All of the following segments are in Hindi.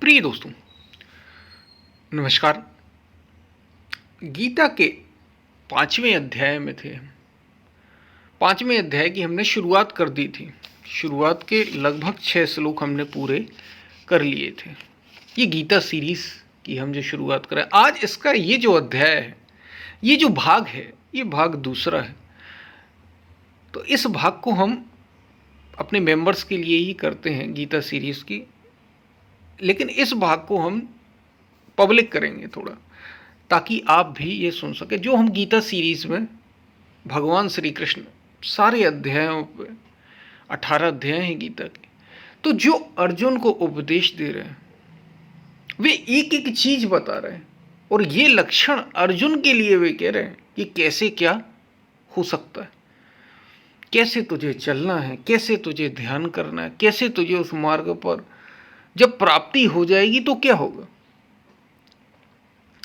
प्रिय दोस्तों, नमस्कार। गीता के 5वें अध्याय में थे। 5वें अध्याय की हमने शुरुआत कर दी थी। शुरुआत के लगभग 6 श्लोक हमने पूरे कर लिए थे। ये गीता सीरीज की हम जो शुरुआत करें, आज इसका ये जो अध्याय है, ये जो भाग है, ये भाग दूसरा है। तो इस भाग को हम अपने मेंबर्स के लिए ही करते हैं गीता सीरीज की, लेकिन इस भाग को हम पब्लिक करेंगे थोड़ा, ताकि आप भी ये सुन सके। जो हम गीता सीरीज में भगवान श्री कृष्ण सारे अध्यायों पे 18 अध्याय हैं गीता के, तो जो अर्जुन को उपदेश दे रहे हैं वे एक एक चीज बता रहे हैं, और ये लक्षण अर्जुन के लिए वे कह रहे हैं कि कैसे क्या हो सकता है, कैसे तुझे चलना है, कैसे तुझे ध्यान करना है, कैसे तुझे उस मार्ग पर जब प्राप्ति हो जाएगी तो क्या होगा,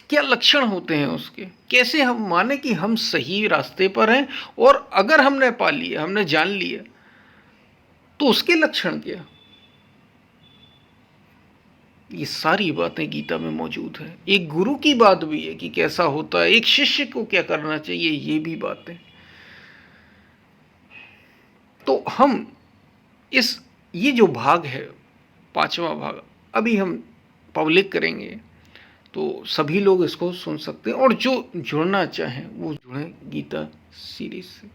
क्या लक्षण होते हैं उसके, कैसे हम माने कि हम सही रास्ते पर हैं, और अगर हमने पा लिया, हमने जान लिया, तो उसके लक्षण क्या। ये सारी बातें गीता में मौजूद हैं। एक गुरु की बात भी है कि कैसा होता है, एक शिष्य को क्या करना चाहिए, ये भी बातें। तो हम ये जो भाग है, 5वां भाग, अभी हम पब्लिक करेंगे, तो सभी लोग इसको सुन सकते हैं, और जो जुड़ना चाहें वो जुड़ें गीता सीरीज से,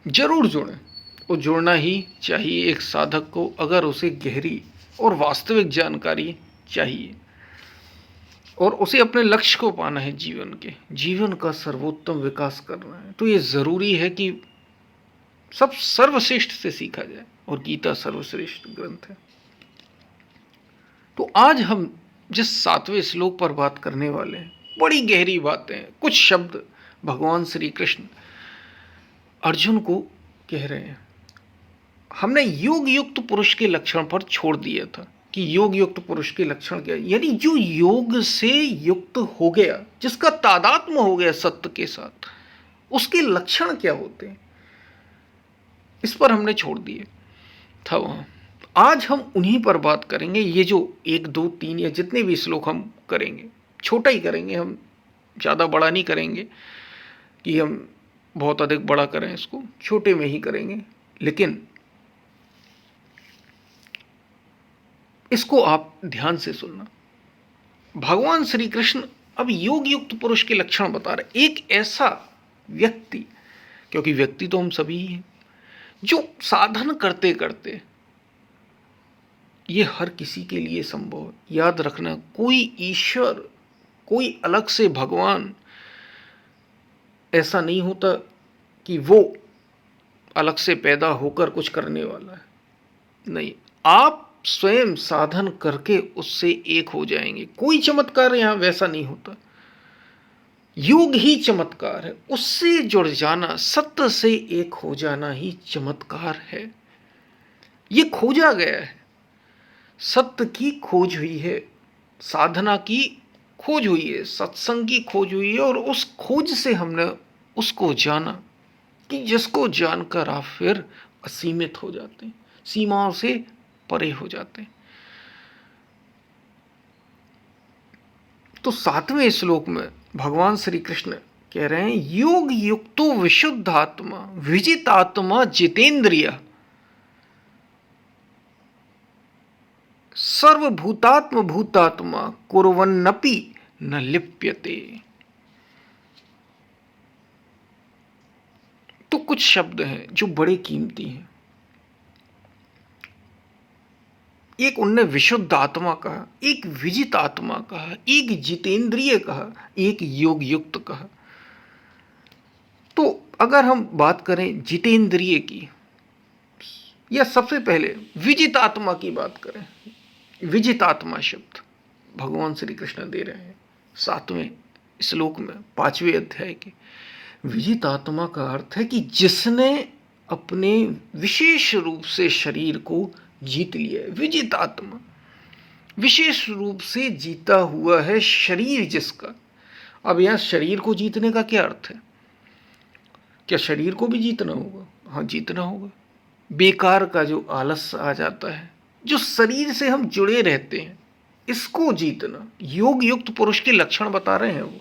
जरूर जुड़ें। और जुड़ना ही चाहिए एक साधक को, अगर उसे गहरी और वास्तविक जानकारी चाहिए और उसे अपने लक्ष्य को पाना है, जीवन का सर्वोत्तम विकास करना है, तो ये ज़रूरी है कि सब सर्वश्रेष्ठ से सीखा जाए, और गीता सर्वश्रेष्ठ ग्रंथ है। तो आज हम जिस 7वें श्लोक पर बात करने वाले हैं, बड़ी गहरी बातें, कुछ शब्द भगवान श्री कृष्ण अर्जुन को कह रहे हैं। हमने योग युक्त पुरुष के लक्षण पर छोड़ दिया था कि योग युक्त पुरुष के लक्षण क्या है, यानी जो योग से युक्त हो गया, जिसका तादात्म्य हो गया सत्य के साथ, उसके लक्षण क्या होते हैं, इस पर हमने छोड़ दिए था वहां। आज हम उन्हीं पर बात करेंगे। ये जो 1, 2, 3 या जितने भी श्लोक हम करेंगे, छोटा ही करेंगे, हम ज़्यादा बड़ा नहीं करेंगे कि हम बहुत अधिक बड़ा करें, इसको छोटे में ही करेंगे। लेकिन इसको आप ध्यान से सुनना। भगवान श्री कृष्ण अब योग युक्त पुरुष के लक्षण बता रहे। एक ऐसा व्यक्ति, क्योंकि व्यक्ति तो हम सभी ही हैं, जो साधन करते करते, ये हर किसी के लिए संभव है। याद रखना, कोई ईश्वर, कोई अलग से भगवान ऐसा नहीं होता कि वो अलग से पैदा होकर कुछ करने वाला है। नहीं, आप स्वयं साधन करके उससे एक हो जाएंगे। कोई चमत्कार यहां वैसा नहीं होता। योग ही चमत्कार है। उससे जुड़ जाना, सत्य से एक हो जाना ही चमत्कार है। ये खोजा गया है, सत्य की खोज हुई है, साधना की खोज हुई है, सत्संग की खोज हुई है, और उस खोज से हमने उसको जाना कि जिसको जानकर आप फिर असीमित हो जाते हैं, सीमाओं से परे हो जाते हैं। तो 7वें श्लोक में भगवान श्री कृष्ण कह रहे हैं, योग युक्तो विशुद्धात्मा विजितात्मा जितेंद्रिय सर्वभूतात्म भूतात्मा कुर्वन्नपि न लिप्यते। तो कुछ शब्द हैं जो बड़े कीमती हैं। एक उनने विशुद्ध आत्मा कहा, एक विजित आत्मा कहा, एक जितेंद्रिय कहा, एक योग युक्त कहा। तो अगर हम बात करें जितेंद्रिय की, या सबसे पहले विजित आत्मा की बात करें, विजित आत्मा शब्द भगवान श्री कृष्ण दे रहे हैं 7वें श्लोक में 5वें अध्याय के। विजित आत्मा का अर्थ है कि जिसने अपने विशेष रूप से शरीर को जीत लिया है। विजित आत्मा, विशेष रूप से जीता हुआ है शरीर जिसका। अब यहां शरीर को जीतने का क्या अर्थ है? क्या शरीर को भी जीतना होगा? हाँ, जीतना होगा। बेकार का जो आलस आ जाता है, जो शरीर से हम जुड़े रहते हैं, इसको जीतना। योग युक्त पुरुष के लक्षण बता रहे हैं वो,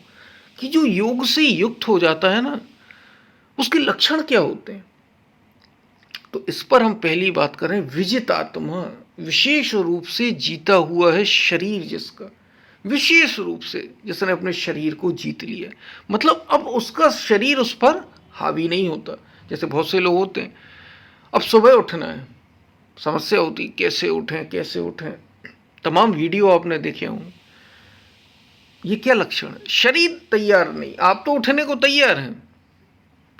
कि जो योग से युक्त हो जाता है ना, उसके लक्षण क्या होते हैं। तो इस पर हम पहली बात करें, विजित आत्मा, विशेष रूप से जीता हुआ है शरीर जिसका, विशेष रूप से जिसने अपने शरीर को जीत लिया, मतलब अब उसका शरीर उस पर हावी नहीं होता। जैसे बहुत से लोग होते हैं, अब सुबह उठना है, समस्या होती कैसे उठें कैसे उठें, तमाम वीडियो आपने देखे हों। ये क्या लक्षण है, शरीर तैयार नहीं, आप तो उठने को तैयार हैं,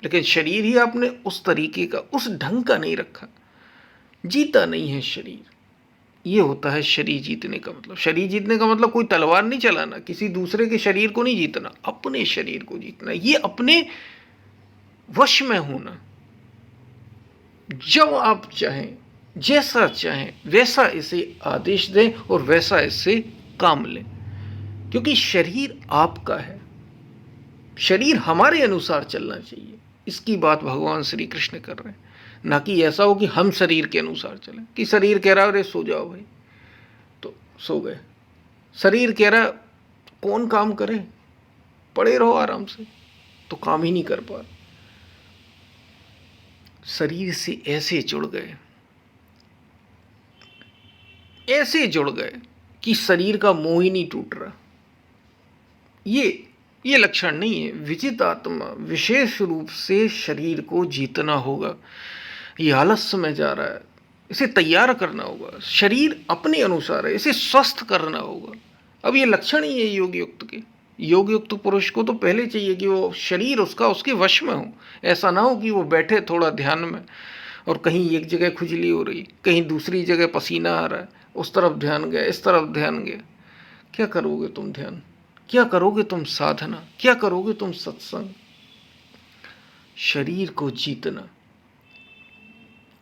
लेकिन शरीर ही आपने उस तरीके का, उस ढंग का नहीं रखा, जीता नहीं है शरीर। ये होता है शरीर जीतने का मतलब। शरीर जीतने का मतलब कोई तलवार नहीं चलाना, किसी दूसरे के शरीर को नहीं जीतना, अपने शरीर को जीतना, ये अपने वश में होना। जब आप चाहें, जैसा चाहें वैसा इसे आदेश दें और वैसा इससे काम लें, क्योंकि शरीर आपका है, शरीर हमारे अनुसार चलना चाहिए। इसकी बात भगवान श्री कृष्ण कर रहे हैं, ना कि ऐसा हो कि हम शरीर के अनुसार चलें, कि शरीर कह रहा है अरे सो जाओ भाई, तो सो गए। शरीर कह रहा कौन काम करे, पड़े रहो आराम से, तो काम ही नहीं कर पा। शरीर से ऐसे जुड़ गए, ऐसे जुड़ गए कि शरीर का मोह ही नहीं टूट रहा। ये लक्षण नहीं है। विजित आत्मा, विशेष रूप से शरीर को जीतना होगा। ये आलस्य में जा रहा है, इसे तैयार करना होगा। शरीर अपने अनुसार है, इसे स्वस्थ करना होगा। अब ये लक्षण ही है योग युक्त के। योग युक्त पुरुष को तो पहले चाहिए कि वो शरीर उसका उसके वश में हो। ऐसा ना हो कि वो बैठे थोड़ा ध्यान में और कहीं एक जगह खुजली हो रही, कहीं दूसरी जगह पसीना आ रहा है, उस तरफ ध्यान गया, इस तरफ ध्यान गया। क्या करोगे तुम ध्यान, क्या करोगे तुम साधना, क्या करोगे तुम सत्संग। शरीर को जीतना,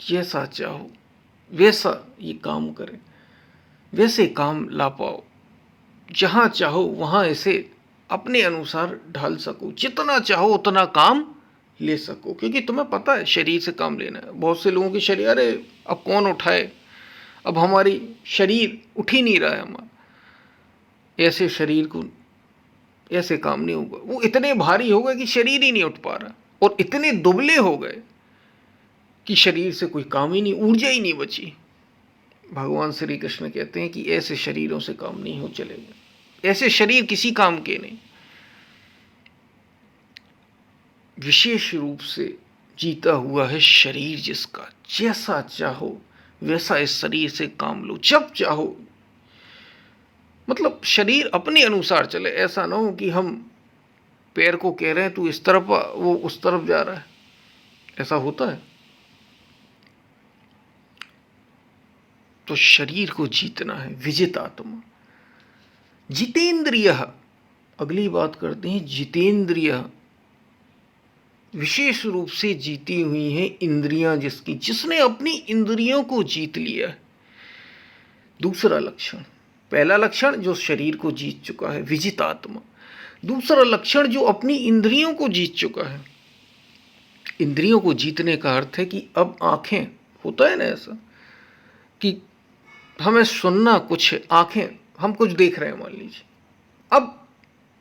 जैसा चाहो वैसा ये काम करे, वैसे काम ला पाओ, जहाँ चाहो वहाँ इसे अपने अनुसार ढाल सको, जितना चाहो उतना काम ले सको, क्योंकि तुम्हें पता है शरीर से काम लेना है। बहुत से लोगों की शरीर, अरे अब कौन उठाए, अब हमारी शरीर उठ ही नहीं रहा है हमारा। ऐसे शरीर को, ऐसे काम नहीं होगा। वो इतने भारी हो गए कि शरीर ही नहीं उठ पा रहा, और इतने दुबले हो गए कि शरीर से कोई काम ही नहीं, ऊर्जा ही नहीं बची। भगवान श्री कृष्ण कहते हैं कि ऐसे शरीरों से काम नहीं हो चलेगा, ऐसे शरीर किसी काम के नहीं। विशेष रूप से जीता हुआ है शरीर जिसका, जैसा चाहो वैसा इस शरीर से काम लो, जब चाहो। मतलब शरीर अपने अनुसार चले, ऐसा ना हो कि हम पैर को कह रहे हैं तू इस तरफ, वो उस तरफ जा रहा है। ऐसा होता है। तो शरीर को जीतना है, विजित आत्मा। जितेंद्रिय, अगली बात करते हैं जितेंद्रिय, विशेष रूप से जीती हुई हैं इंद्रियां जिसकी, जिसने अपनी इंद्रियों को जीत लिया है। दूसरा लक्षण, पहला लक्षण जो शरीर को जीत चुका है, विजित आत्मा। दूसरा लक्षण जो अपनी इंद्रियों को जीत चुका है। इंद्रियों को जीतने का अर्थ है कि अब आंखें, होता है ना ऐसा कि हमें सुनना कुछ है, आंखें हम कुछ देख रहे हैं मान लीजिए, अब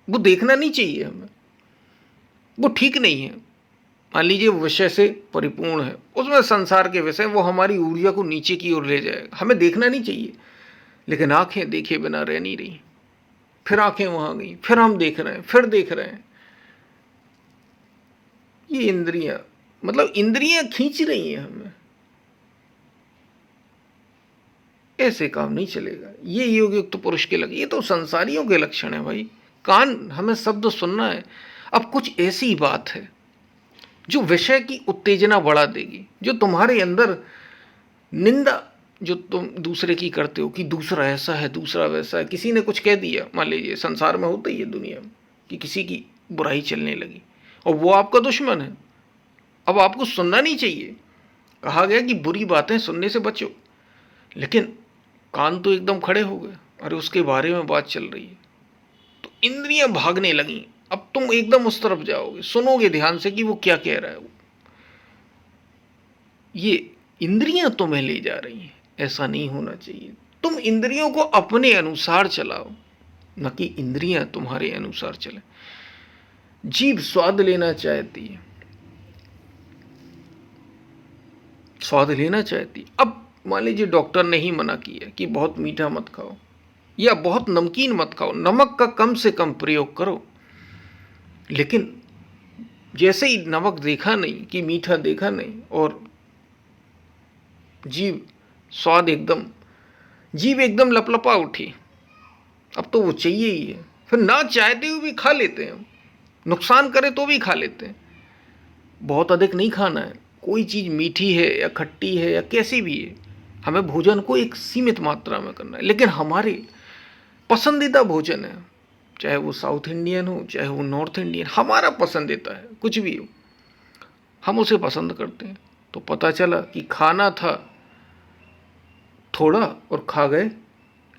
वो देखना नहीं चाहिए हमें, वो ठीक नहीं है। मान लीजिए वो विषय से परिपूर्ण है, उसमें संसार के विषय, वो हमारी ऊर्जा को नीचे की ओर ले जाएगा, हमें देखना नहीं चाहिए। लेकिन आंखें देखे बिना रह नहीं रही, फिर आंखें वहां गई, फिर हम देख रहे हैं, फिर देख रहे हैं। ये इंद्रियां, मतलब इंद्रियां खींच रही हैं हमें, ऐसे काम नहीं चलेगा। ये योग युक्त पुरुष के लक्षण, ये तो संसारियों के लक्षण है भाई। कान, हमें शब्द सुनना है। अब कुछ ऐसी बात है जो विषय की उत्तेजना बढ़ा देगी, जो तुम्हारे अंदर निंदा जो तुम दूसरे की करते हो कि दूसरा ऐसा है, दूसरा वैसा है। किसी ने कुछ कह दिया, मान लीजिए संसार में होता ही है दुनिया में, कि किसी की बुराई चलने लगी और वो आपका दुश्मन है। अब आपको सुनना नहीं चाहिए, कहा गया कि बुरी बातें सुनने से बचो, लेकिन कान तो एकदम खड़े हो गए, अरे उसके बारे में बात चल रही है, तो इंद्रियां भागने लगी। अब तुम एकदम उस तरफ जाओगे, सुनोगे ध्यान से कि वो क्या कह रहा है। ये इंद्रियां तुम्हें ले जा रही हैं, ऐसा नहीं होना चाहिए। तुम इंद्रियों को अपने अनुसार चलाओ, न कि इंद्रियां तुम्हारे अनुसार चले। जीभ स्वाद लेना चाहती है, स्वाद लेना चाहती है। अब मान लीजिए डॉक्टर ने ही मना किया कि बहुत मीठा मत खाओ या बहुत नमकीन मत खाओ, नमक का कम से कम प्रयोग करो। लेकिन जैसे ही नमक देखा नहीं कि मीठा देखा नहीं, और जीभ एकदम लपलपा उठी, अब तो वो चाहिए ही है। फिर ना चाहते हुए भी खा लेते हैं, नुकसान करे तो भी खा लेते हैं। बहुत अधिक नहीं खाना है, कोई चीज़ मीठी है या खट्टी है या कैसी भी है, हमें भोजन को एक सीमित मात्रा में करना है। लेकिन हमारे पसंदीदा भोजन है, चाहे वो साउथ इंडियन हो चाहे वो नॉर्थ इंडियन, हमारा पसंदीदा है, कुछ भी हो हम उसे पसंद करते हैं। तो पता चला कि खाना था थोड़ा और खा गए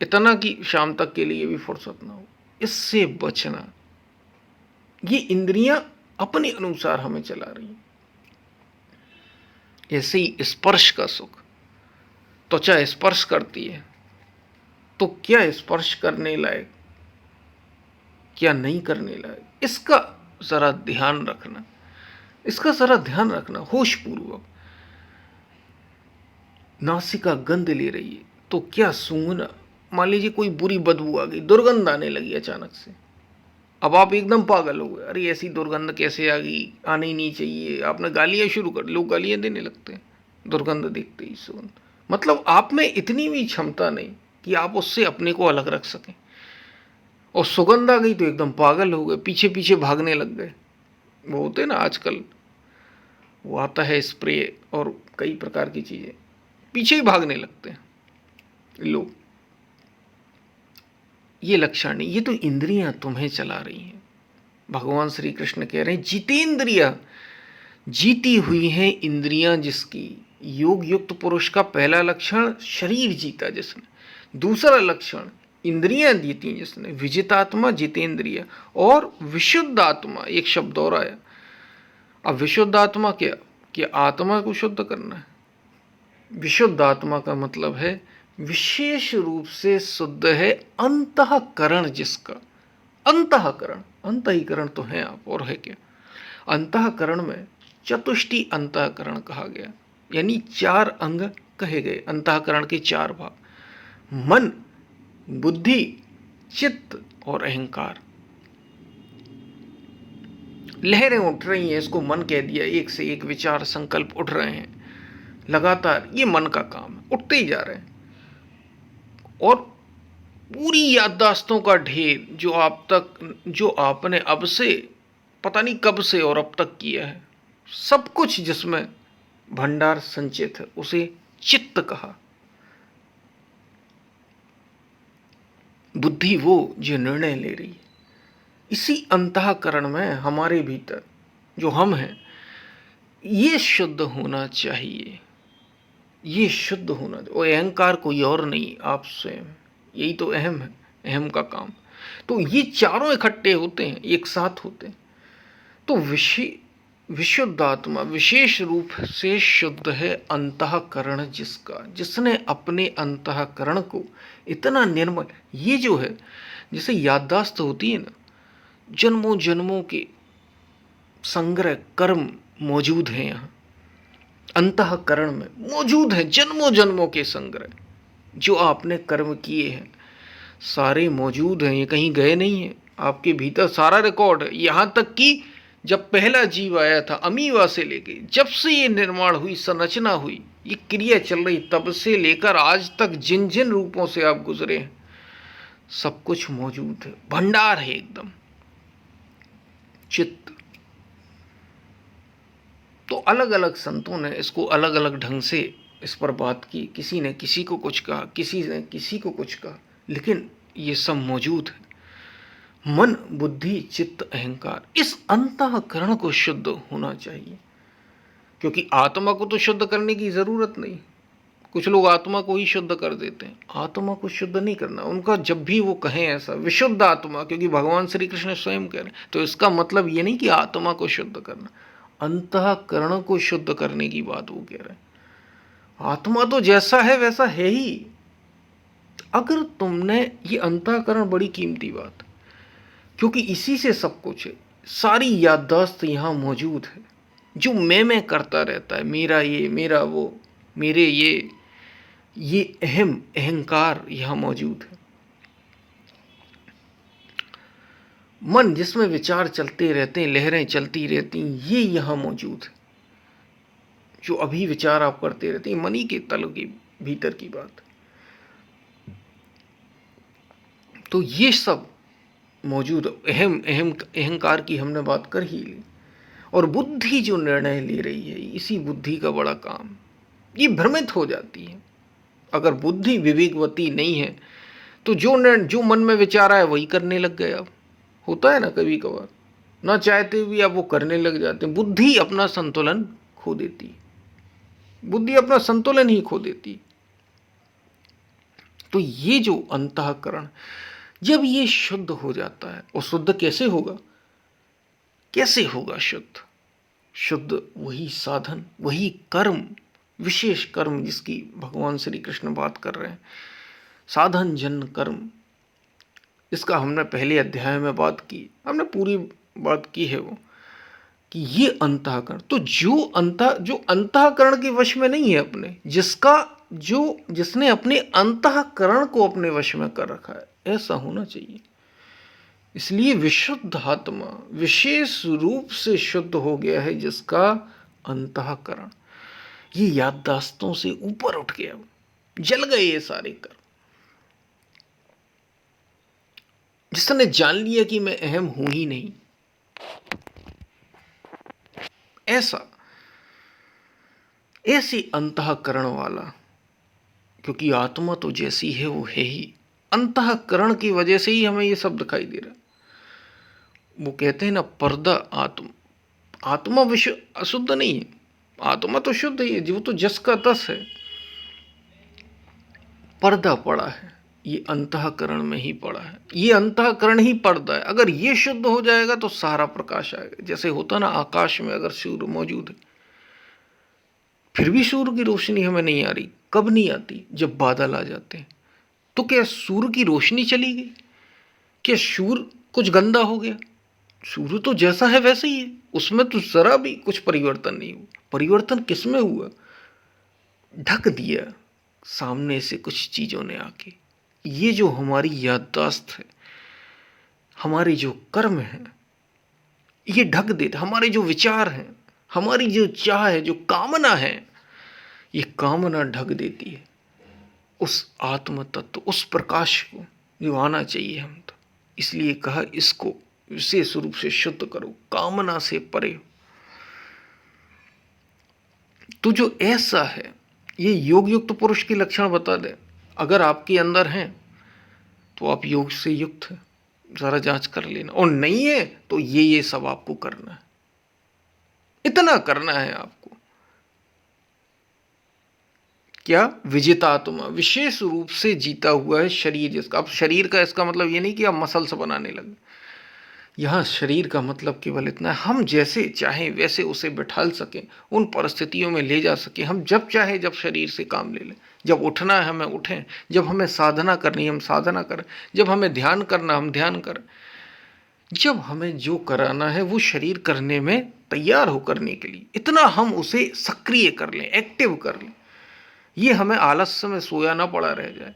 इतना कि शाम तक के लिए भी फुर्सत ना हो। इससे बचना। ये इंद्रियां अपने अनुसार हमें चला रही हैं। ऐसे ही स्पर्श का सुख, त्वचा स्पर्श करती है तो क्या स्पर्श करने लायक, क्या नहीं करने लायक, इसका जरा ध्यान रखना, इसका जरा ध्यान रखना होशपूर्वक। नासिका गंध ले रही है तो क्या सूंघना। मान लीजिए कोई बुरी बदबू आ गई, दुर्गंध आने लगी अचानक से, अब आप एकदम पागल हो गए, अरे ऐसी दुर्गंध कैसे आ गई, आनी ही नहीं चाहिए। आपने गालियां शुरू कर, लोग गालियां देने लगते हैं दुर्गंध देखते ही। सुगंध मतलब आप में इतनी भी क्षमता नहीं कि आप उससे अपने को अलग रख सकें। और सुगंध आ गई तो एकदम पागल हो गए, पीछे पीछे भागने लग गए। वो होते ना आजकल, वो आता है स्प्रे और कई प्रकार की चीज़ें, पीछे ही भागने लगते हैं लोग। ये लक्षण नहीं, ये तो इंद्रियां तुम्हें चला रही हैं। भगवान श्री कृष्ण कह रहे हैं जितेंद्रिया, जीती हुई हैं इंद्रियां जिसकी। योग युक्त पुरुष का पहला लक्षण शरीर जीता जिसने, दूसरा लक्षण इंद्रियां जीती जिसने, विजितात्मा जितेंद्रिया। और विशुद्ध आत्मा, एक शब्द और आया। अब विशुद्ध आत्मा क्या, कि आत्मा को शुद्ध करना है। विशुद्ध आत्मा का मतलब है विशेष रूप से शुद्ध है अंतःकरण जिसका। अंतःकरण, अंतःकरण तो है आप, और है क्या। अंतःकरण में चतुष्टि अंतःकरण कहा गया, यानी 4 अंग कहे गए। अंतःकरण के 4 भाग, मन, बुद्धि, चित्त और अहंकार। लहरें उठ रही हैं, इसको मन कह दिया। एक से एक विचार संकल्प उठ रहे हैं लगातार, ये मन का काम है, उठते ही जा रहे हैं। और पूरी याददाश्तों का ढेर जो आपने अब से पता नहीं कब से और अब तक किया है, सब कुछ जिसमें भंडार संचित है, उसे चित्त कहा। बुद्धि वो जो निर्णय ले रही है। इसी अंतःकरण में हमारे भीतर जो हम हैं, ये शुद्ध होना चाहिए, ये शुद्ध होना चाहिए। और अहंकार कोई और नहीं, आप स्वयं, यही तो अहम है, अहम का काम। तो ये चारों इकट्ठे होते हैं, एक साथ होते हैं। तो विशुद्ध आत्मा विशेष रूप से शुद्ध है अंतःकरण जिसका, जिसने अपने अंतःकरण को इतना निर्मल, ये जो है जैसे याददाश्त होती है ना, जन्मों जन्मों के संग्रह कर्म मौजूद हैं यहाँ अंतःकरण में, मौजूद है जन्मों जन्मों के संग्रह। जो आपने कर्म किए हैं सारे मौजूद हैं, ये कहीं गए नहीं हैं, आपके भीतर सारा रिकॉर्ड है। यहाँ तक कि जब पहला जीव आया था अमीबा से लेके, जब से ये निर्माण हुई, संरचना हुई, ये क्रिया चल रही, तब से लेकर आज तक जिन जिन रूपों से आप गुजरे हैं, सब कुछ मौजूद है, भंडार है एकदम। चित्त तो अलग अलग संतों ने इसको अलग अलग ढंग से इस पर बात की, किसी ने किसी को कुछ कहा, किसी ने किसी को कुछ कहा, लेकिन ये सब मौजूद है। मन, बुद्धि, चित्त, अहंकार, इस अंतःकरण को शुद्ध होना चाहिए। क्योंकि आत्मा को तो शुद्ध करने की जरूरत नहीं, कुछ लोग आत्मा को ही शुद्ध कर देते हैं। आत्मा को शुद्ध नहीं करना उनका, जब भी वो कहें ऐसा विशुद्ध आत्मा, क्योंकि भगवान श्री कृष्ण स्वयं कह रहे हैं, तो इसका मतलब ये नहीं कि आत्मा को शुद्ध करना, अंतःकरण को शुद्ध करने की बात वो कह रहे हैं। आत्मा तो जैसा है वैसा है ही। अगर तुमने ये अंतःकरण बड़ी कीमती बात, क्योंकि इसी से सब कुछ है। सारी याददाश्त यहाँ मौजूद है। जो मैं करता रहता है, मेरा ये, मेरा वो, मेरे ये अहंकार यहाँ मौजूद है। मन जिसमें विचार चलते रहते हैं, लहरें चलती रहती हैं, ये यहाँ मौजूद है। जो अभी विचार आप करते रहते हैं, मन ही के तल के भीतर की बात। तो ये सब मौजूद। अहंकार की हमने बात कर ही ली। और बुद्धि जो निर्णय ले रही है, इसी बुद्धि का बड़ा काम। ये भ्रमित हो जाती है। अगर बुद्धि विवेकवती नहीं है तो जो मन में विचार आए वही करने लग गए। अब होता है ना कभी कभार, ना चाहते हुए अब वो करने लग जाते हैं। बुद्धि अपना संतुलन खो देती, बुद्धि अपना संतुलन ही खो देती। तो ये जो अंतःकरण जब ये शुद्ध हो जाता है, और शुद्ध कैसे होगा, कैसे होगा शुद्ध? शुद्ध वही साधन, वही कर्म, विशेष कर्म जिसकी भगवान श्री कृष्ण बात कर रहे हैं, साधन जन कर्म। इसका हमने पहले अध्याय में बात की, हमने पूरी बात की है वो, कि ये अंतःकरण। तो जो अंतःकरण के वश में नहीं है अपने, जिसने अपने अंतःकरण को अपने वश में कर रखा है, ऐसा होना चाहिए। इसलिए विशुद्ध आत्मा विशेष रूप से शुद्ध हो गया है जिसका अंतःकरण ये याददाश्तों से ऊपर उठ गया, जल गए ये सारे कर्म। जिसने जान लिया कि मैं अहम हूं ही नहीं, ऐसे अंतःकरण वाला, क्योंकि आत्मा तो जैसी है वो है ही। अंतःकरण की वजह से ही हमें ये सब दिखाई दे रहा है। वो कहते हैं ना, पर्दा आत्मा विश्व अशुद्ध नहीं है, आत्मा तो शुद्ध ही है, जो तो जस का तस है। पर्दा पड़ा है, ये अंतःकरण में ही पड़ा है। ये अंतःकरण ही पर्दा है। अगर ये शुद्ध हो जाएगा तो सारा प्रकाश आएगा। जैसे होता ना, आकाश में अगर सूर्य मौजूद है, फिर भी सूर्य की रोशनी हमें नहीं आ रही। कब नहीं आती? जब बादल आ जाते हैं। तो क्या सूर्य की रोशनी चली गई? क्या सूर्य कुछ गंदा हो गया? सूर्य तो जैसा है वैसे ही है, उसमें तो जरा भी कुछ परिवर्तन नहीं हुआ। परिवर्तन किसमें हुआ? ढक दिया सामने से कुछ चीजों ने आके। ये जो हमारी याददाश्त है, हमारे जो कर्म हैं, ये ढक देते। हमारे जो विचार हैं, हमारी जो चाह है, जो कामना है, ये कामना ढक देती है उस आत्म तत्व, उस प्रकाश को जो आना चाहिए हम तो। इसलिए कहा इसको विशेष रूप से शुद्ध करो, कामना से परे। तो जो ऐसा है, ये योग युक्त पुरुष के लक्षण बता दे। अगर आपके अंदर हैं तो आप योग से युक्त हैं, जरा जांच कर लेना। और नहीं है तो ये सब आपको करना है, इतना करना है आपको। क्या? विजितात्मा, विशेष रूप से जीता हुआ है शरीर जिसका। अब शरीर का इसका मतलब ये नहीं कि आप मसल्स बनाने लगे। यहाँ शरीर का मतलब केवल इतना है, हम जैसे चाहें वैसे उसे बिठाल सकें, उन परिस्थितियों में ले जा सकें। हम जब चाहे जब शरीर से काम ले लें। जब उठना है हमें उठें, जब हमें साधना करनी है हम साधना करें, जब हमें ध्यान करना हम ध्यान करें। जब हमें जो कराना है वो शरीर करने में तैयार हो करने के लिए, इतना हम उसे सक्रिय कर लें, एक्टिव कर लें। ये हमें आलस्य में सोया ना पड़ा रह जाए,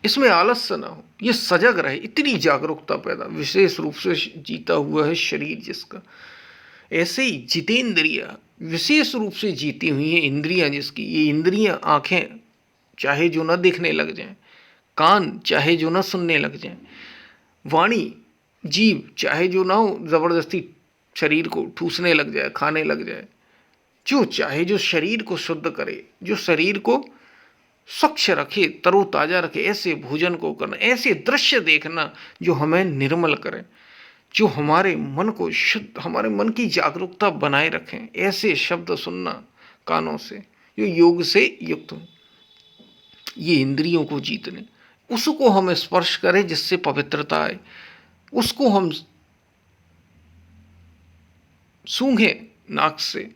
इसमें आलस्य ना हो, ये सजग रहे, इतनी जागरूकता पैदा। विशेष रूप से जीता हुआ है शरीर जिसका। ऐसे ही जितेंद्रिया, विशेष रूप से जीती हुई हैं इंद्रियां जिसकी। ये इंद्रियां, आंखें चाहे जो न देखने लग जाएं, कान चाहे जो न सुनने लग जाएं, वाणी, जीव चाहे जो ना हो जबरदस्ती शरीर को ठूसने लग जाए, खाने लग जाए, जो चाहे, जो शरीर को शुद्ध करे, जो शरीर को स्वच्छ रखे, तरोताजा रखे, ऐसे भोजन को करना, ऐसे दृश्य देखना जो हमें निर्मल करें, जो हमारे मन को शुद्ध, हमारे मन की जागरूकता बनाए रखें। ऐसे शब्द सुनना कानों से जो योग से युक्त हो। ये इंद्रियों को जीतने, उसको हम स्पर्श करें जिससे पवित्रता आए, उसको हम सूंघें नाक से,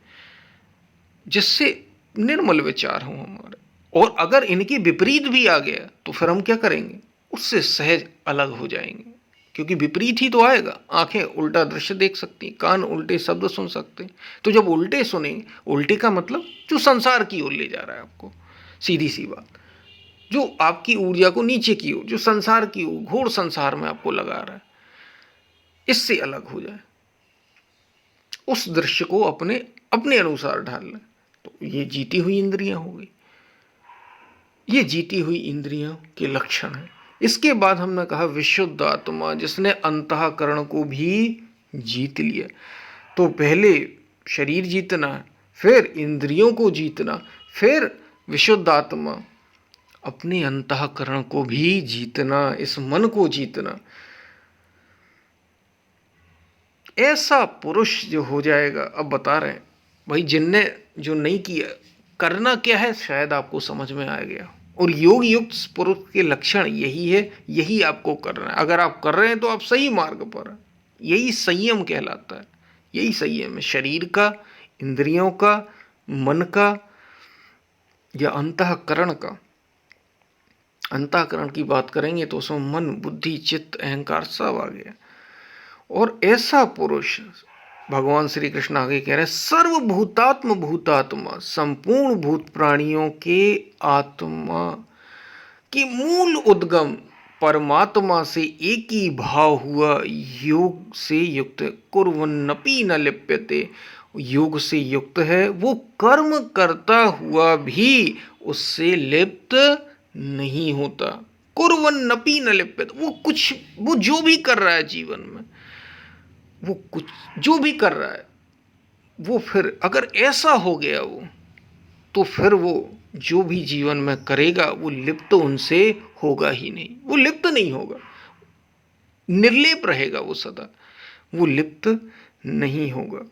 जिससे निर्मल विचार हों हमारे। और अगर इनके विपरीत भी आ गया तो फिर हम क्या करेंगे, उससे सहज अलग हो जाएंगे, क्योंकि विपरीत ही तो आएगा। आंखें उल्टा दृश्य देख सकती, कान उल्टे शब्द सुन सकते। तो जब उल्टे सुनेंगे, उल्टे का मतलब जो संसार की ओर ले जा रहा है आपको, सीधी सी बात, जो आपकी ऊर्जा को नीचे की ओर, जो संसार की ओर, घोर संसार में आपको लगा रहा है, इससे अलग हो जाए, उस दृश्य को अपने अपने अनुसार ढाल लें। तो ये जीती हुई इंद्रियां हो गई, ये जीती हुई इंद्रियों के लक्षण है। इसके बाद हमने कहा विशुद्ध आत्मा, जिसने अंतःकरण को भी जीत लिया। तो पहले शरीर जीतना, फिर इंद्रियों को जीतना, फिर विशुद्ध आत्मा, अपने अंतःकरण को भी जीतना, इस मन को जीतना। ऐसा पुरुष जो हो जाएगा, अब बता रहे हैं भाई, जिनने जो नहीं किया, करना क्या है शायद आपको समझ में आ गया। और योग युक्त पुरुष के लक्षण यही है, यही आपको करना है। अगर आप कर रहे हैं तो आप सही मार्ग पर हैं। यही संयम कहलाता है, यही संयम है, शरीर का, इंद्रियों का, मन का या अंतःकरण का। अंतःकरण की बात करेंगे तो उसमें मन, बुद्धि, चित्त, अहंकार सब आ गया। और ऐसा पुरुष, भगवान श्री कृष्ण आगे कह रहे हैं, सर्वभूतात्म भूतात्मा, संपूर्ण भूत प्राणियों के आत्मा की मूल उद्गम परमात्मा से एक ही भाव हुआ, योग से युक्त, कुर्वन्नपि न लिप्यते, योग से युक्त है, वो कर्म करता हुआ भी उससे लिप्त नहीं होता। कुर्वन्नपि न लिप्यते, वो जो भी कर रहा है जीवन में, वो कुछ जो भी कर रहा है, वो फिर अगर ऐसा हो गया वो, तो फिर वो जो भी जीवन में करेगा वो लिप्त उनसे होगा ही नहीं, वो लिप्त नहीं होगा, निर्लेप रहेगा वो सदा, वो लिप्त नहीं होगा।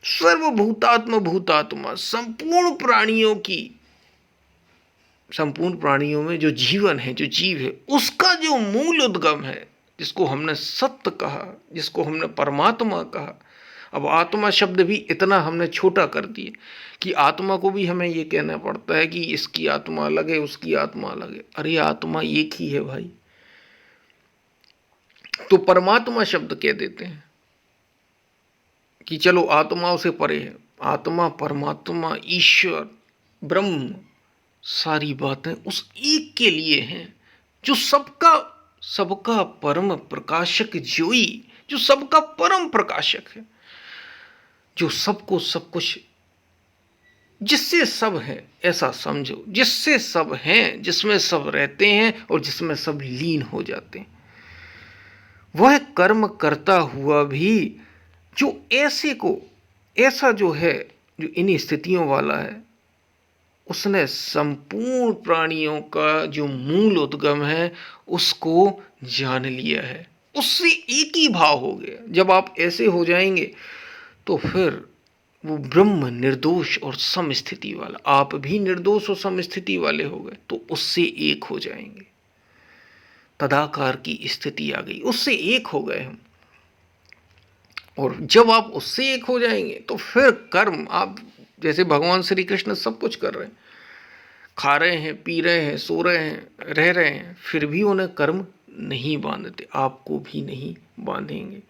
सर्वभूतात्म भूतात्मा, संपूर्ण प्राणियों की, संपूर्ण प्राणियों में जो जीवन है, जो जीव है, उसका जो मूल उद्गम है, जिसको हमने सत्य कहा, जिसको हमने परमात्मा कहा। अब आत्मा शब्द भी इतना हमने छोटा कर दिया कि आत्मा को भी हमें ये कहना पड़ता है कि इसकी आत्मा अलग है, उसकी आत्मा अलग है। अरे आत्मा एक ही है भाई, तो परमात्मा शब्द कह देते हैं कि चलो आत्माओं से परे है। आत्मा, परमात्मा, ईश्वर, ब्रह्म, सारी बातें उस एक के लिए हैं, जो सबका सबका परम प्रकाशक, जोई, जो सबका परम प्रकाशक है, जो सबको सब कुछ, जिससे सब है, ऐसा समझो, जिससे सब हैं, जिसमें सब रहते हैं और जिसमें सब लीन हो जाते हैं। वह कर्म करता हुआ भी जो ऐसे को, ऐसा जो है, जो इन स्थितियों वाला है, उसने संपूर्ण प्राणियों का जो मूल उद्गम है उसको जान लिया है, उससे एक ही भाव हो गया। जब आप ऐसे हो जाएंगे तो फिर वो ब्रह्म निर्दोष और समस्थिति वाला, आप भी निर्दोष और समस्थिति वाले हो गए, तो उससे एक हो जाएंगे। तदाकार की स्थिति आ गई, उससे एक हो गए हम। और जब आप उससे एक हो जाएंगे तो फिर कर्म, आप जैसे भगवान श्री कृष्ण सब कुछ कर रहे हैं, खा रहे हैं, पी रहे हैं, सो रहे हैं, रह रहे हैं, फिर भी उन्हें कर्म नहीं बांधते, आपको भी नहीं बांधेंगे।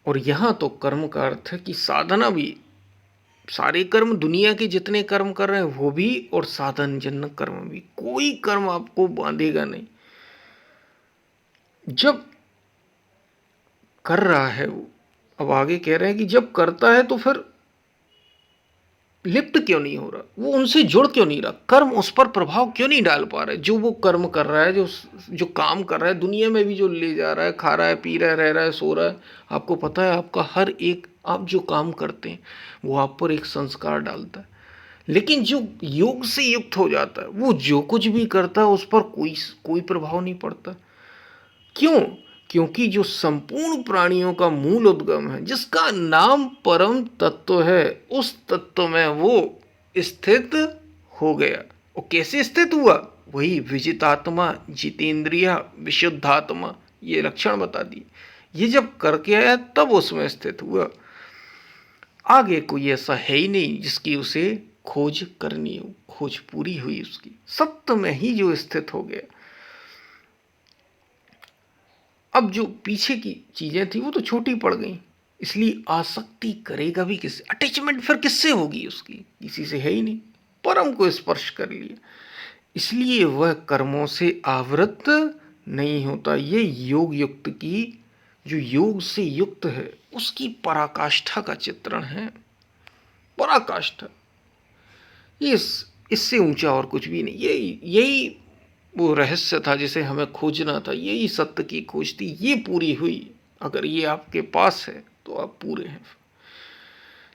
और यहाँ तो कर्म का अर्थ है कि साधना भी, सारे कर्म, दुनिया के जितने कर्म कर रहे हैं वो भी, और साधन जन्य कर्म भी, कोई कर्म आपको बांधेगा नहीं। जब कर रहा है वो, अब आगे कह रहे हैं कि जब करता है तो फिर लिप्त क्यों नहीं हो रहा, वो उनसे जुड़ क्यों नहीं रहा, कर्म उस पर प्रभाव क्यों नहीं डाल पा रहे। जो वो कर्म कर रहा है, जो काम कर रहा है, दुनिया में भी जो ले जा रहा है, खा रहा है, पी रहा है, रह रहा है, सो रहा है, आपको पता है आपका हर एक, आप जो काम करते हैं वो आप पर एक संस्कार डालता है। लेकिन जो योग से युक्त हो जाता है, वो जो कुछ भी करता है उस पर कोई प्रभाव नहीं पड़ता। क्यों? क्योंकि जो संपूर्ण प्राणियों का मूल उद्गम है, जिसका नाम परम तत्व है, उस तत्व में वो स्थित हो गया। और कैसे स्थित हुआ? वही विजितात्मा, जितेंद्रिय, विशुद्धात्मा, ये लक्षण बता दिए। ये जब करके आया तब उसमें स्थित हुआ। आगे कोई ऐसा है ही नहीं जिसकी उसे खोज करनी हो। खोज पूरी हुई उसकी, सत्य में ही जो स्थित हो गया। अब जो पीछे की चीजें थी वो तो छोटी पड़ गई, इसलिए आसक्ति करेगा भी किससे? अटैचमेंट फिर किससे होगी उसकी? किसी से है ही नहीं। परम को स्पर्श कर लिया, इसलिए वह कर्मों से आवृत नहीं होता। ये योग युक्त की, जो योग से युक्त है उसकी पराकाष्ठा का चित्रण है। पराकाष्ठा, इससे ऊंचा और कुछ भी नहीं। यही यही वो रहस्य था जिसे हमें खोजना था। यही सत्य की खोज थी, ये पूरी हुई। अगर ये आपके पास है तो आप पूरे हैं।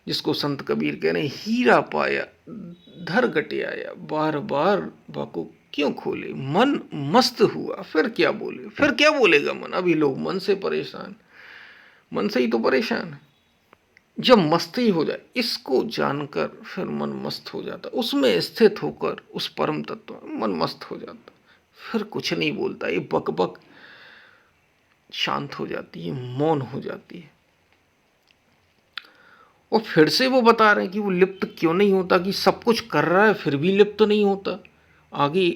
जिसको संत कबीर कह रहे हैं, हीरा पाया धर गटे आया, बार बार बाको क्यों खोले, मन मस्त हुआ फिर क्या बोले। फिर क्या बोलेगा मन? अभी लोग मन से परेशान, मन से ही तो परेशान है। जब मस्ती हो जाए, इसको जानकर फिर मन मस्त हो जाता, उसमें स्थित होकर उस परम तत्व में मन मस्त हो जाता, फिर कुछ नहीं बोलता। ये बकबक शांत हो जाती है, मौन हो जाती है। और फिर से वो बता रहे हैं कि वो लिप्त क्यों नहीं होता, कि सब कुछ कर रहा है फिर भी लिप्त नहीं होता। आगे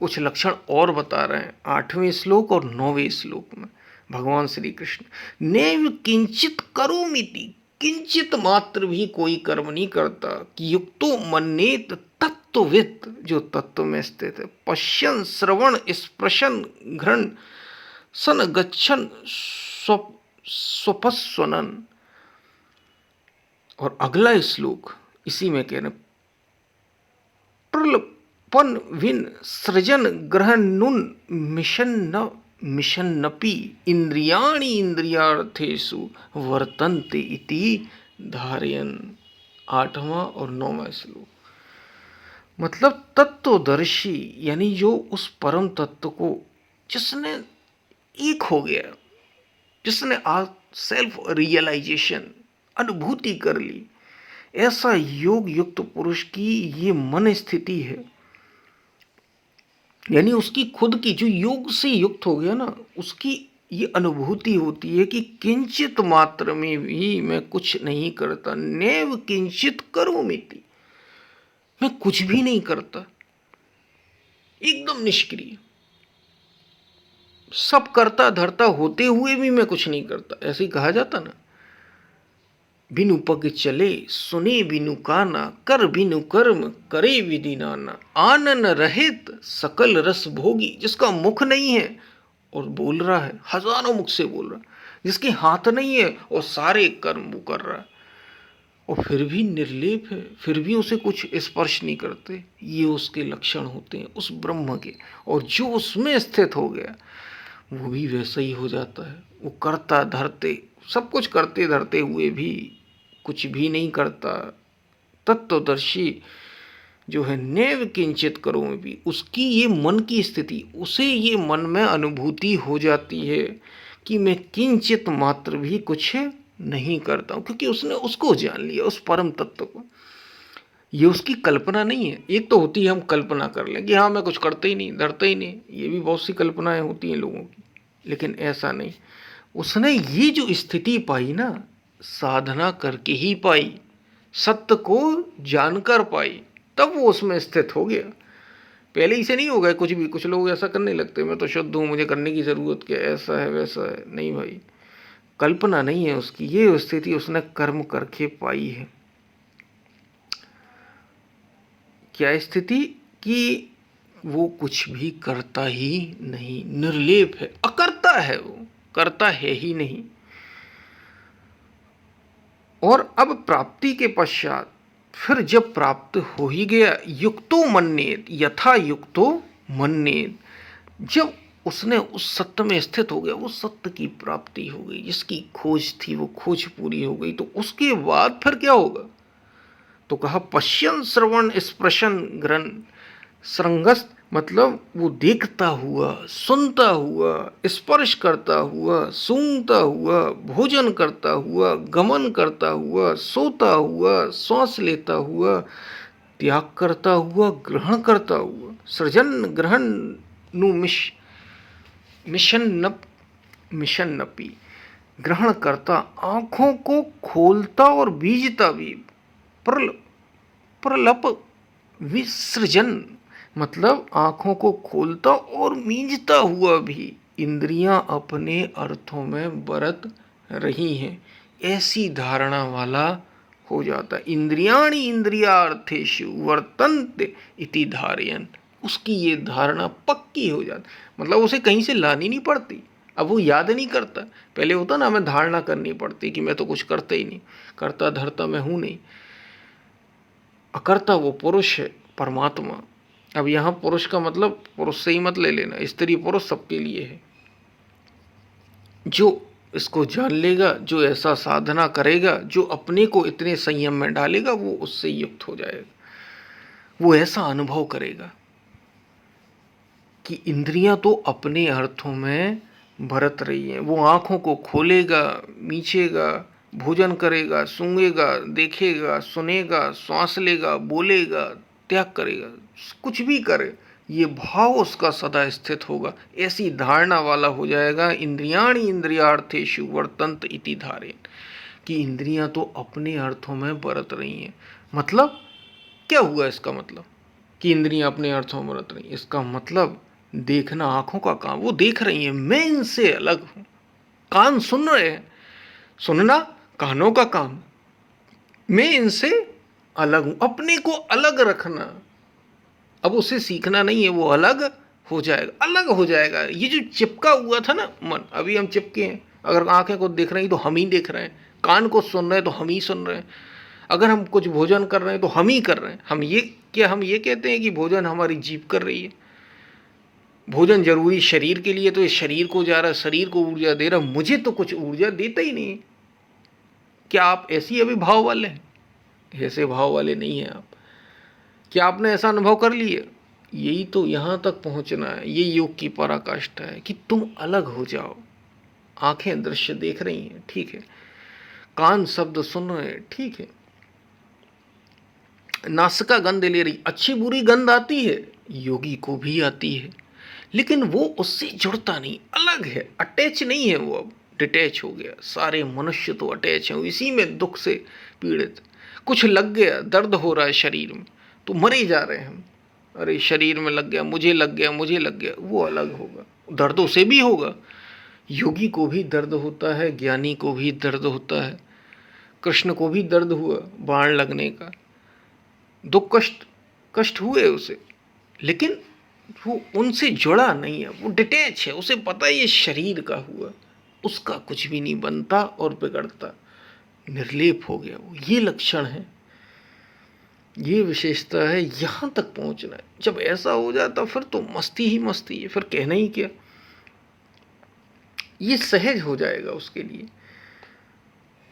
कुछ लक्षण और बता रहे हैं 8वें श्लोक और 9वें श्लोक में भगवान श्री कृष्ण। नैव किंचित करोमिति, किंचित मात्र भी कोई कर्म नहीं करता, कि युक्तो मन्येत तत्वविद, जो तत्व में स्थित है। पश्यन श्रवण स्पृशन घृण सन गच्छन स्वपस्वनन। और अगला श्लोक इसी में कह रहे, प्रलपन विन सृजन ग्रहण नुन मिशन्नपि इंद्रियाणि इंद्रियार्थेषु वर्तन्ते इति धारयन। 8वां और 9वां श्लोक। मतलब तत्वदर्शी, यानी जो उस परम तत्व को जिसने एक हो गया, जिसने आज सेल्फ रियलाइजेशन, अनुभूति कर ली, ऐसा योग युक्त पुरुष की ये मन स्थिति है। यानी उसकी खुद की, जो योग से युक्त हो गया ना, उसकी ये अनुभूति होती है कि किंचित मात्र में भी मैं कुछ नहीं करता। नैव किंचित करोमिति, मैं कुछ भी नहीं करता, एकदम निष्क्रिय। सब करता धरता होते हुए भी मैं कुछ नहीं करता। ऐसे ही कहा जाता ना, बिनु पग चले सुने बिनु काना, कर बिनु कर्म करे विधि नाना। आनन रहित सकल रस भोगी, जिसका मुख नहीं है और बोल रहा है, हजारों मुख से बोल रहा है। जिसके हाथ नहीं है और सारे कर्म वो कर रहा है, और फिर भी निर्लेप है, फिर भी उसे कुछ स्पर्श नहीं करते। ये उसके लक्षण होते हैं उस ब्रह्म के। और जो उसमें स्थित हो गया वो भी वैसा ही हो जाता है। वो करता धरते, सब कुछ करते धरते हुए भी कुछ भी नहीं करता। तत्वदर्शी जो है, नैव किंचित करो में भी, उसकी ये मन की स्थिति, उसे ये मन में अनुभूति हो जाती है कि मैं किंचित मात्र भी कुछ नहीं करता हूँ, क्योंकि उसने उसको जान लिया, उस परम तत्व को। ये उसकी कल्पना नहीं है। एक तो होती है हम कल्पना कर लें कि हाँ मैं कुछ करते ही नहीं, डरता ही नहीं, ये भी बहुत सी कल्पनाएं होती हैं लोगों की, लेकिन ऐसा नहीं। उसने ये जो स्थिति पाई ना, साधना करके ही पाई, सत्य को जानकर पाई, तब वो उसमें स्थित हो गया। पहले ही से नहीं हो गया कुछ भी। कुछ लोग ऐसा करने लगते हैं, मैं तो शुद्ध हूँ, मुझे करने की जरूरत क्या, ऐसा है वैसा है। नहीं भाई, कल्पना नहीं है उसकी, ये स्थिति उसने कर्म करके पाई है। क्या स्थिति? कि वो कुछ भी करता ही नहीं, निर्लेप है, अकर्ता है, वो करता है ही नहीं। और अब प्राप्ति के पश्चात, फिर जब प्राप्त हो ही गया, युक्तो मन्येत, यथा युक्तो मन्येत, जब उसने उस सत्य में स्थित हो गया, वो सत्य की प्राप्ति हो गई, जिसकी खोज थी वो खोज पूरी हो गई, तो उसके बाद फिर क्या होगा? तो कहा पश्यन श्रवण स्पृशन ग्रहण श्रृंगस्थ, मतलब वो देखता हुआ, सुनता हुआ, स्पर्श करता हुआ, सूंघता हुआ, भोजन करता हुआ, गमन करता हुआ, सोता हुआ, श्वास लेता हुआ, त्याग करता हुआ, ग्रहण करता हुआ, सृजन ग्रहण नु मिशन्नपि, ग्रहण करता, आंखों को खोलता और बीजता भी, प्रल प्रलप विसर्जन, मतलब आंखों को खोलता और मींजता हुआ भी इंद्रियां अपने अर्थों में बरत रही हैं, ऐसी धारणा वाला हो जाता। इंद्रियाणि इंद्रियार्थेषु वर्तन्ते इति धारयन्, उसकी ये धारणा पक्की हो जाती, मतलब उसे कहीं से लानी नहीं पड़ती। अब वो याद नहीं करता, पहले होता ना हमें धारणा करनी पड़ती कि मैं तो कुछ करता ही नहीं, करता धरता मैं हूं नहीं, अकर्ता वो पुरुष है परमात्मा। अब यहाँ पुरुष का मतलब पुरुष से ही मत ले लेना, स्त्री पुरुष सबके लिए है। जो इसको जान लेगा, जो ऐसा साधना करेगा, जो अपने को इतने संयम में डालेगा, वो उससे युक्त हो जाएगा, वो ऐसा अनुभव करेगा कि इंद्रियां तो अपने अर्थों में बरत रही हैं। वो आंखों को खोलेगा, मीचेगा, भोजन करेगा, सूंघेगा, देखेगा, सुनेगा, श्वास लेगा, बोलेगा, त्याग करेगा, कुछ भी करे, ये भाव उसका सदा स्थित होगा, ऐसी धारणा वाला हो जाएगा। इंद्रियाणि इंद्रियार्थेषु वर्तन्त इति धारयन्, कि इंद्रियां तो अपने अर्थों में बरत रही हैं। मतलब क्या हुआ इसका मतलब कि इंद्रियां अपने अर्थों में बरत रही, इसका मतलब देखना आंखों का काम, वो देख रही हैं, मैं इनसे अलग हूं। कान सुन रहे हैं, सुनना कानों का काम, मैं इनसे अलग हूं, अपने को अलग रखना। अब उसे सीखना नहीं है, वो अलग हो जाएगा, अलग हो जाएगा। ये जो चिपका हुआ था ना मन, अभी हम चिपके हैं। अगर आंखें को देख रही हैं तो हम ही देख रहे हैं, कान को सुन रहे हैं तो हम ही सुन रहे हैं, अगर हम कुछ भोजन कर रहे हैं तो हम ही कर रहे हैं। हम ये क्या हम ये कहते हैं कि भोजन हमारी जीभ कर रही है? भोजन जरूरी शरीर के लिए, तो ये शरीर को जा रहा है, शरीर को ऊर्जा दे रहा है, मुझे तो कुछ ऊर्जा देता ही नहीं। क्या आप ऐसी अभी भाव वाले हैं? ऐसे भाव वाले नहीं हैं आप। क्या आपने ऐसा अनुभव कर लिया? यही तो यहाँ तक पहुँचना है, ये योग की पराकाष्ठा है कि तुम अलग हो जाओ। आंखें दृश्य देख रही हैं, ठीक है, कान शब्द सुन रहे हैं, ठीक है, नासिका गंध ले रही, अच्छी बुरी गंध आती है, योगी को भी आती है, लेकिन वो उससे जुड़ता नहीं, अलग है, अटैच नहीं है वो, अब डिटैच हो गया। सारे मनुष्य तो अटैच हैं, इसी में दुख से पीड़ित। कुछ लग गया, दर्द हो रहा है शरीर में, तो मरे जा रहे हैं हम, अरे शरीर में लग गया, मुझे लग गया, मुझे लग गया, वो अलग होगा, दर्द उसे भी होगा। योगी को भी दर्द होता है, ज्ञानी को भी दर्द होता है, कृष्ण को भी दर्द हुआ बाण लगने का, दुख कष्ट कष्ट हुए उसे, लेकिन वो उनसे जुड़ा नहीं है, वो डिटैच है, उसे पता है ये शरीर का हुआ, उसका कुछ भी नहीं बनता और बिगड़ता, निर्लेप हो गया वो। ये लक्षण है, ये विशेषता है, यहाँ तक पहुँचना है। जब ऐसा हो जाता फिर तो मस्ती ही मस्ती है, फिर कहना ही क्या, ये सहज हो जाएगा उसके लिए,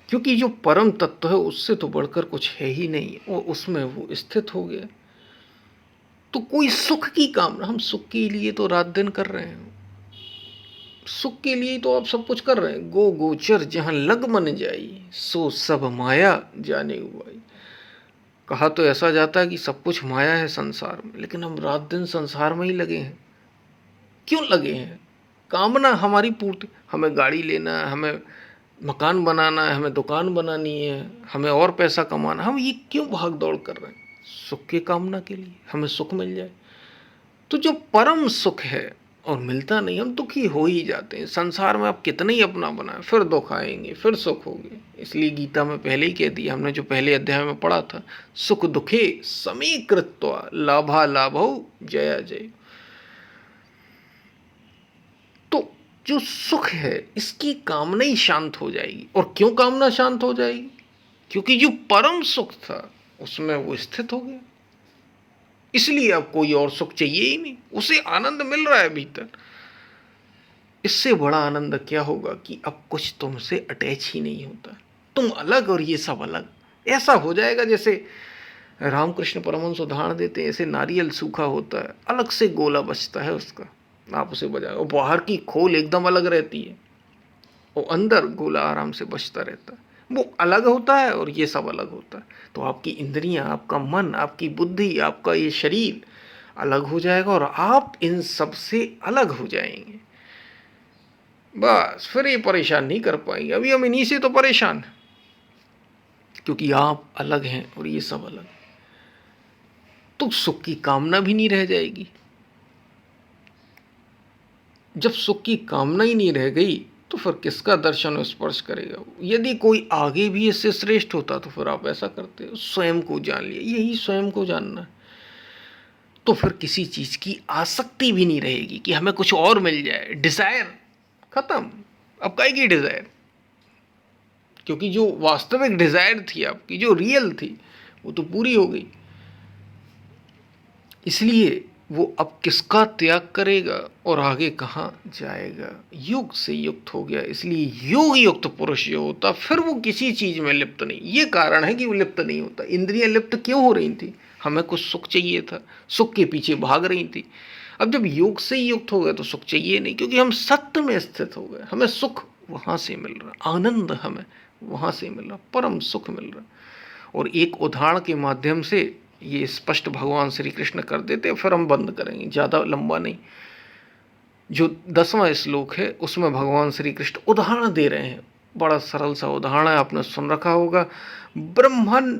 क्योंकि जो परम तत्व है उससे तो बढ़कर कुछ है ही नहीं, और उसमें वो स्थित हो गया। तो कोई सुख की कामना, हम सुख के लिए तो रात दिन कर रहे हैं, सुख के लिए तो आप सब कुछ कर रहे हैं। गो गोचर जहां लग मन जाई, सो सब माया जाने हुआई। कहा तो ऐसा जाता है कि सब कुछ माया है संसार में, लेकिन हम रात दिन संसार में ही लगे हैं। क्यों लगे हैं? कामना हमारी पूर्ति, हमें गाड़ी लेना है, हमें मकान बनाना है, हमें दुकान बनानी है, हमें और पैसा कमाना, हम ये क्यों भाग दौड़ कर रहे हैं? सुख की कामना के लिए, हमें सुख मिल जाए। तो जो परम सुख है और मिलता नहीं, हम दुखी हो ही जाते हैं। संसार में आप कितना ही अपना बनाए, फिर दुख आएंगे, फिर सुख होंगे। इसलिए गीता में पहले ही कह दिया हमने, जो पहले अध्याय में पढ़ा था, सुख दुखे समीकृत्वा लाभा लाभौ जया जय। तो जो सुख है इसकी कामना ही शांत हो जाएगी। और क्यों कामना शांत हो जाएगी? क्योंकि जो परम सुख था उसमें वो स्थित हो गया, इसलिए अब कोई और सुख चाहिए ही नहीं, उसे आनंद मिल रहा है भीतर। इससे बड़ा आनंद क्या होगा कि अब कुछ तुमसे अटैच ही नहीं होता, तुम अलग और ये सब अलग। ऐसा हो जाएगा जैसे रामकृष्ण परमहंस उदाहरण देते हैं, ऐसे नारियल सूखा होता है, अलग से गोला बचता है उसका, आप उसे बजाओ, और बाहर की खोल एकदम अलग रहती है, और अंदर गोला आराम से बचता रहता है। वो अलग होता है और ये सब अलग होता है। तो आपकी इंद्रियां, आपका मन, आपकी बुद्धि, आपका ये शरीर अलग हो जाएगा और आप इन सब से अलग हो जाएंगे। बस फिर ये परेशान नहीं कर पाएंगे। अभी हम इन्हीं से तो परेशान हैं, क्योंकि आप अलग हैं और ये सब अलग। तो सुख की कामना भी नहीं रह जाएगी। जब सुख की कामना ही नहीं रह गई तो फिर किसका दर्शन और स्पर्श करेगा। यदि कोई आगे भी इससे श्रेष्ठ होता तो फिर आप ऐसा करते, स्वयं को जान लिया। यही स्वयं को जानना है। तो फिर किसी चीज की आसक्ति भी नहीं रहेगी कि हमें कुछ और मिल जाए। डिजायर खत्म। अब काहे की डिजायर, क्योंकि जो वास्तविक डिजायर थी आपकी, जो रियल थी, वो तो पूरी हो गई। इसलिए वो अब किसका त्याग करेगा और आगे कहाँ जाएगा। योग से युक्त हो गया। इसलिए योग युक्त पुरुष जो होता फिर वो किसी चीज में लिप्त नहीं। ये कारण है कि वो लिप्त नहीं होता। इंद्रियां लिप्त क्यों हो रही थी, हमें कुछ सुख चाहिए था, सुख के पीछे भाग रही थी। अब जब योग से युक्त हो गए तो सुख चाहिए नहीं, क्योंकि हम सत्य में स्थित हो गए। हमें सुख वहां से मिल रहा, आनंद हमें वहां से मिल रहा, परम सुख मिल रहा। और एक उदाहरण के माध्यम से ये स्पष्ट भगवान श्री कृष्ण कर देते, फिर हम बंद करेंगे, ज़्यादा लंबा नहीं। जो 10वां श्लोक है उसमें भगवान श्री कृष्ण उदाहरण दे रहे हैं। बड़ा सरल सा उदाहरण है, आपने सुन रखा होगा। ब्रह्मन्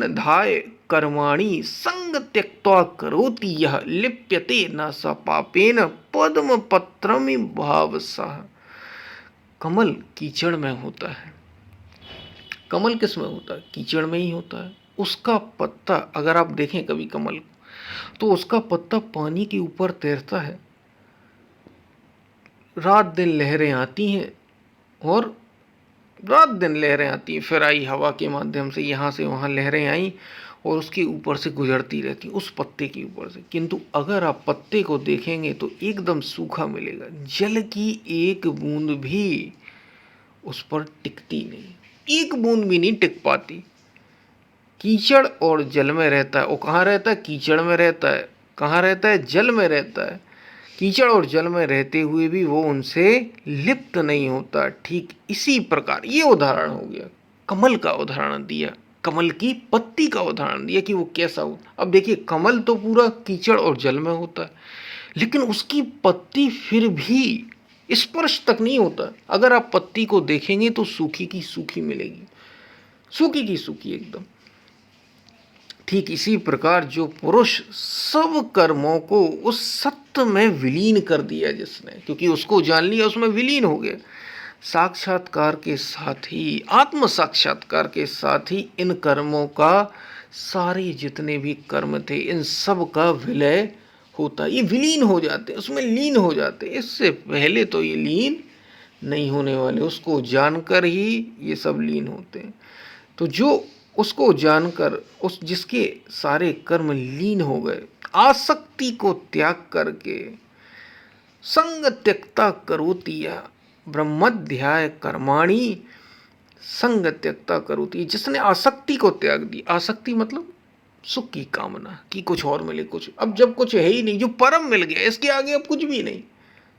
ध्याय कर्माणि संग त्यक्त्वा करोति यह लिप्यते न स पापेन पद्म पत्रमि भावसः। कमल कीचड़ में होता है। कमल किस में होता है? कीचड़ में ही होता है। उसका पत्ता अगर आप देखें कभी कमल, तो उसका पत्ता पानी के ऊपर तैरता है। रात दिन लहरें आती हैं और रात दिन लहरें आती हैं, फिर आई हवा के माध्यम से, यहाँ से वहाँ लहरें आई और उसके ऊपर से गुजरती रहती, उस पत्ते के ऊपर से। किंतु अगर आप पत्ते को देखेंगे तो एकदम सूखा मिलेगा। जल की एक बूंद भी उस पर टिकती नहीं, एक बूंद भी नहीं टिक पाती। कीचड़ और जल में रहता है। वो कहाँ रहता है? कीचड़ में रहता है। कहाँ रहता है? जल में रहता है। कीचड़ और जल में रहते हुए भी वो उनसे लिप्त नहीं होता। ठीक इसी प्रकार ये उदाहरण हो गया, कमल का उदाहरण दिया, कमल की पत्ती का उदाहरण दिया कि वो कैसा हो। अब देखिए, कमल तो पूरा कीचड़ और जल में होता है, लेकिन उसकी पत्ती फिर भी स्पर्श तक नहीं होता। अगर आप पत्ती को देखेंगे तो सूखी की सूखी मिलेगी, सूखी की सूखी एकदम। ठीक इसी प्रकार जो पुरुष सब कर्मों को उस सत्य में विलीन कर दिया जिसने, क्योंकि उसको जान लिया, उसमें विलीन हो गया, साक्षात्कार के साथ ही, आत्म साक्षात्कार के साथ ही इन कर्मों का, सारे जितने भी कर्म थे, इन सब का विलय होता। ये विलीन हो जाते, उसमें लीन हो जाते। इससे पहले तो ये लीन नहीं होने वाले। उसको जानकर ही ये सब लीन होते हैं। तो जो उसको जानकर, उस जिसके सारे कर्म लीन हो गए, आसक्ति को त्याग करके, संग त्यक्ता करोति ब्रह्मध्याय कर्माणि संग त्यक्ता करोति, जिसने आसक्ति को त्याग दी। आसक्ति मतलब सुख की कामना कि कुछ और मिले, कुछ। अब जब कुछ है ही नहीं, जो परम मिल गया, इसके आगे अब कुछ भी नहीं,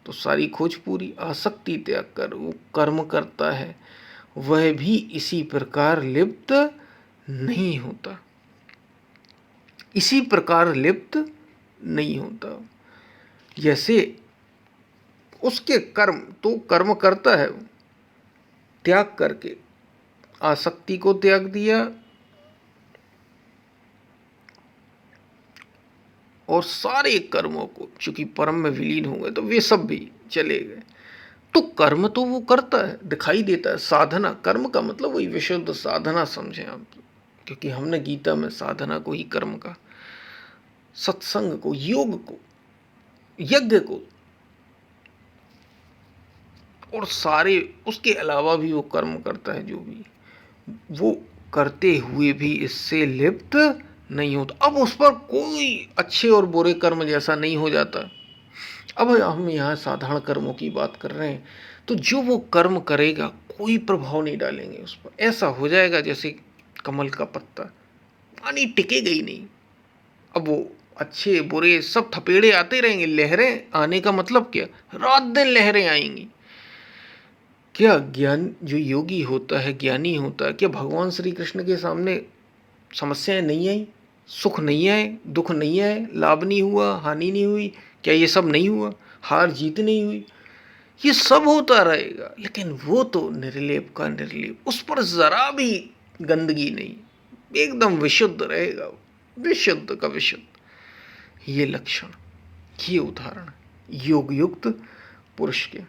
तो सारी खोज पूरी। आसक्ति त्याग कर वो कर्म करता है, वह भी इसी प्रकार लिप्त नहीं होता, इसी प्रकार लिप्त नहीं होता। जैसे उसके कर्म, तो कर्म करता है, त्याग करके आसक्ति को त्याग दिया और सारे कर्मों को, चूंकि परम में विलीन हो गए, तो वे सब भी चले गए। तो कर्म तो वो करता है, दिखाई देता है। साधना, कर्म का मतलब वही विशुद्ध साधना समझें आप, क्योंकि हमने गीता में साधना को ही कर्म का, सत्संग को, योग को, यज्ञ को, और सारे उसके अलावा भी वो कर्म करता है, जो भी वो करते हुए भी इससे लिप्त नहीं होता। अब उस पर कोई अच्छे और बुरे कर्म जैसा नहीं हो जाता। अब हम यहाँ साधारण कर्मों की बात कर रहे हैं, तो जो वो कर्म करेगा कोई प्रभाव नहीं डालेंगे उस पर। ऐसा हो जाएगा जैसे कमल का पत्ता, पानी टिकेगा ही नहीं। अब वो अच्छे बुरे सब थपेड़े आते रहेंगे। लहरें आने का मतलब क्या? रात दिन लहरें आएंगी। क्या ज्ञान, जो योगी होता है, ज्ञानी होता है, क्या भगवान श्री कृष्ण के सामने समस्याएं नहीं आई, सुख नहीं आए, दुख नहीं आए, लाभ नहीं हुआ, हानि नहीं हुई? क्या ये सब नहीं हुआ? हार जीत नहीं हुई, ये सब होता रहेगा, लेकिन वो तो निर्लेप का निर्लेप, उस पर जरा भी गंदगी नहीं, एकदम विशुद्ध रहेगा, विशुद्ध का विशुद्ध। ये लक्षण, ये उदाहरण योग युक्त पुरुष के।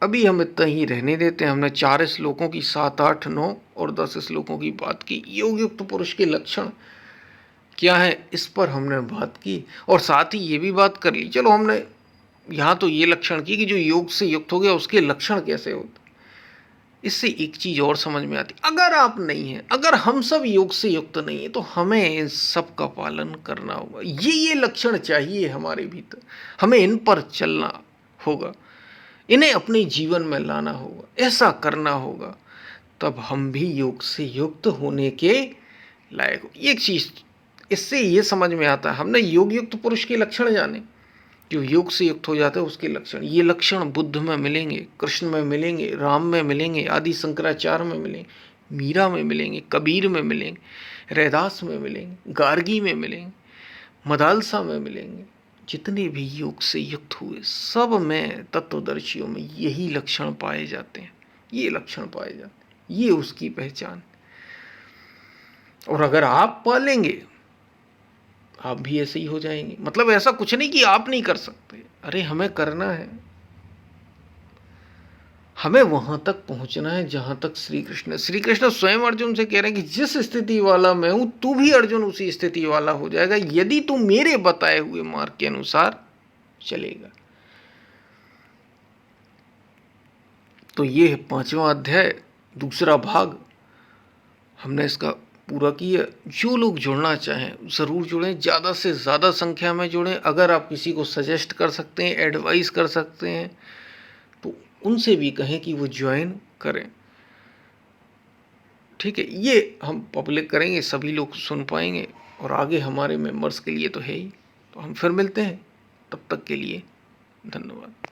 अभी हम इतना ही रहने देते हैं। हमने 4 श्लोकों की 7, 8, 9 और 10 श्लोकों की बात की। योग युक्त पुरुष के लक्षण क्या है इस पर हमने बात की, और साथ ही ये भी बात कर ली। चलो हमने यहाँ तो ये लक्षण की कि जो योग से युक्त हो गया उसके लक्षण कैसे होते। इससे एक चीज और समझ में आती, अगर आप नहीं हैं, अगर हम सब योग से युक्त नहीं है, तो हमें इन सब का पालन करना होगा। ये लक्षण चाहिए हमारे भीतर, हमें इन पर चलना होगा, इन्हें अपने जीवन में लाना होगा, ऐसा करना होगा, तब हम भी योग से युक्त होने के लायक हो। एक चीज इससे ये समझ में आता है, हमने योग युक्त पुरुष के लक्षण जाने, जो योग से युक्त हो जाते हैं उसके लक्षण। ये लक्षण बुद्ध में मिलेंगे, कृष्ण में मिलेंगे, राम में मिलेंगे, आदि शंकराचार्य में मिलेंगे, मीरा में मिलेंगे, कबीर में मिलेंगे, रैदास में मिलेंगे, गार्गी में मिलेंगे, मदालसा में मिलेंगे। जितने भी योग से युक्त हुए सब में, तत्वदर्शियों में यही लक्षण पाए जाते हैं, ये लक्षण पाए जाते हैं, ये उसकी पहचान। और अगर आप पालेंगे आप भी ऐसे ही हो जाएंगे। मतलब ऐसा कुछ नहीं कि आप नहीं कर सकते, अरे हमें करना है, हमें वहां तक पहुंचना है जहां तक श्री कृष्ण स्वयं अर्जुन से कह रहे हैं कि जिस स्थिति वाला मैं हूं तू भी अर्जुन उसी स्थिति वाला हो जाएगा यदि तू मेरे बताए हुए मार्ग के अनुसार चलेगा। तो ये है 5वां अध्याय, दूसरा भाग हमने इसका पूरा किया। जो लोग जुड़ना चाहें ज़रूर जुड़ें, ज़्यादा से ज़्यादा संख्या में जुड़ें। अगर आप किसी को सजेस्ट कर सकते हैं, एडवाइस कर सकते हैं, तो उनसे भी कहें कि वो ज्वाइन करें। ठीक है, ये हम पब्लिक करेंगे, सभी लोग सुन पाएंगे, और आगे हमारे मेंबर्स के लिए तो है ही। तो हम फिर मिलते हैं, तब तक के लिए धन्यवाद।